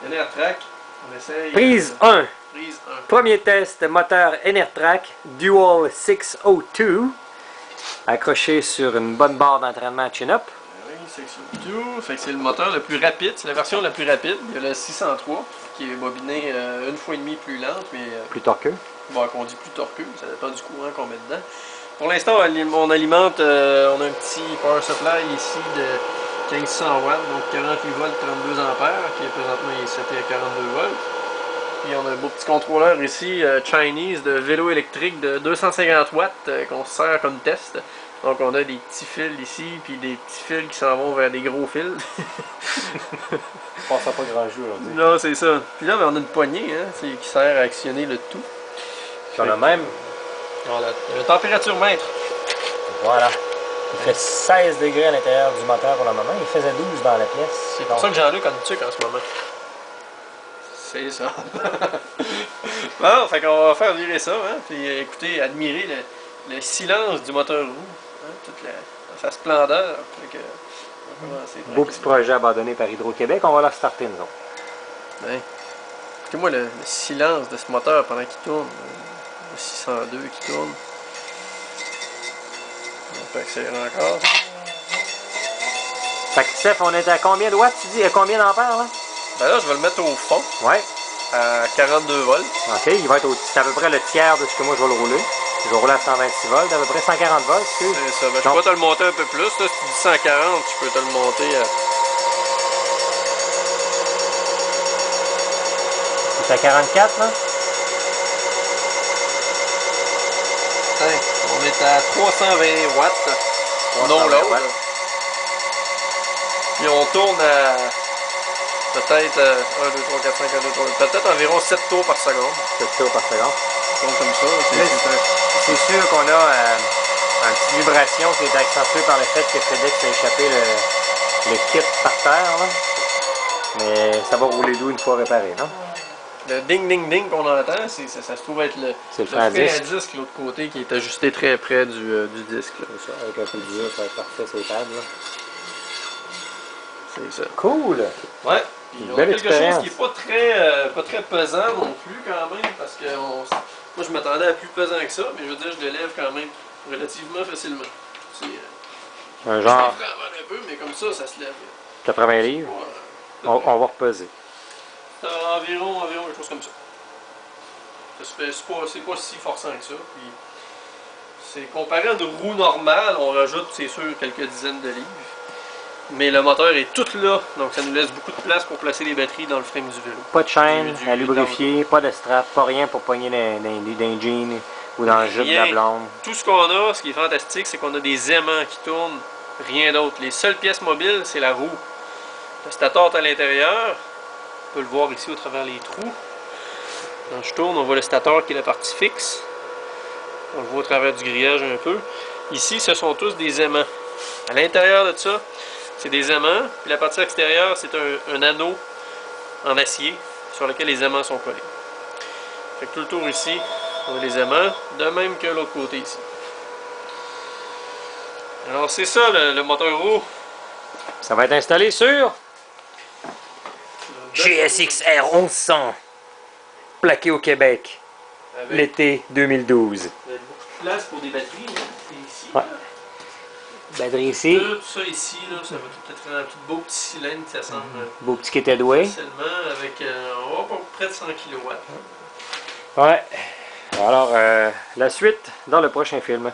Enertrac, on essaye. Prise 1. Prise 1. Premier test, moteur Enertrac Dual 602. Accroché sur une bonne barre d'entraînement chin-up. Oui, 602. Fait que c'est le moteur le plus rapide, c'est la version la plus rapide. Il y a le 603 qui est bobiné une fois et demie plus lente, mais. Plus torqueux. Bon, qu'on dit plus torqueux, ça dépend du courant qu'on met dedans. Pour l'instant, on alimente, on a un petit power supply ici de 1500 watts, donc 48 volts, 32 ampères, qui est présentement seté à 42 volts. Puis on a un beau petit contrôleur ici, Chinese, de vélo électrique de 250 watts, qu'on se sert comme test. Donc on a des petits fils ici, puis des petits fils qui s'en vont vers des gros fils. Je pense à pas grand jeu aujourd'hui. Non, c'est ça. Puis là, on a une poignée hein, qui sert à actionner le tout. Puis on a même... Voilà, le température mètre. Voilà. Il fait 16 degrés à l'intérieur du moteur pour le moment. Il faisait 12 dans la pièce. C'est pour ça que Jean-Luc a une tuque en ce moment. C'est ça. Bon, fait qu'on va faire virer ça, hein, puis écoutez, admirer le silence du moteur roux, hein, toute sa splendeur. Fait que, on va commencer beau petit projet abandonné par Hydro-Québec. On va la starter, nous autres. Ouais. Écoutez-moi le silence de ce moteur pendant qu'il tourne. Le 602 qui tourne. On peut accélérer encore. Fait que Steph, on est à combien de watts, tu dis? À combien d'ampères, là? Ben là, je vais le mettre au fond. Ouais. À 42 volts. OK, il va être c'est à peu près le tiers de ce que moi je vais le rouler. Je vais rouler à 126 volts, à peu près 140 volts, excuse. C'est ça. Ben, je peux te le monter un peu plus. Là, si tu dis 140, je peux te le monter à... C'est à 44, là? On est à 320 watts. 320 non load. watts. Puis on tourne à peut-être 1, 2, 3, 4, 5, 1, 2, 3, peut-être environ 7 tours par seconde. 7 tours par seconde. Donc comme ça. C'est sûr qu'on a une petite vibration qui est accentuée par le fait que FedEx a échappé le kit par terre, là. Mais ça va rouler doux une fois réparé, non? Le ding ding ding qu'on entend, ça se trouve être le frein à disque de l'autre côté qui est ajusté très près du disque. C'est ça, avec un peu de dur, ça va être parfait sur les tables. C'est ça. Cool! Ouais. Puis Une on a belle quelque expérience. chose qui n'est pas très pesant non plus quand même, parce que moi je m'attendais à plus pesant que ça, mais je veux dire je le lève quand même relativement facilement. C'est Un genre un peu, mais comme ça se lève. 80 livres. Ouais. On va repeser. Environ quelque chose comme ça. C'est pas si forçant que ça. Puis c'est comparé à une roue normale, on rajoute c'est sûr quelques dizaines de livres. Mais le moteur est tout là, donc ça nous laisse beaucoup de place pour placer les batteries dans le frame du vélo. Pas de chaîne à lubrifier, pas de strap, pas rien pour pogner dans les jeans ou dans le jupe de la blonde. Tout ce qu'on a, ce qui est fantastique, c'est qu'on a des aimants qui tournent, rien d'autre. Les seules pièces mobiles, c'est la roue. Le stator est à l'intérieur. On peut le voir ici au travers les trous. Quand je tourne, on voit le stator qui est la partie fixe. On le voit au travers du grillage un peu. Ici, ce sont tous des aimants. À l'intérieur de ça, c'est des aimants. Puis la partie extérieure, c'est un anneau en acier sur lequel les aimants sont collés. Fait que tout le tour ici, on a les aimants, de même que l'autre côté ici. Alors c'est ça le moteur roue. Ça va être installé sur GSX-R 1100, plaqué au Québec, l'été 2012. Il y a beaucoup de place pour des batteries, là. Ici. Ouais. Batterie ici. Tout ça ici, là, ça va peut-être faire un petit beau petit cylindre qui s'assemble Beau petit kit Edway. facilement avec on va pas près de 100 kW. Ouais. Alors, la suite dans le prochain film.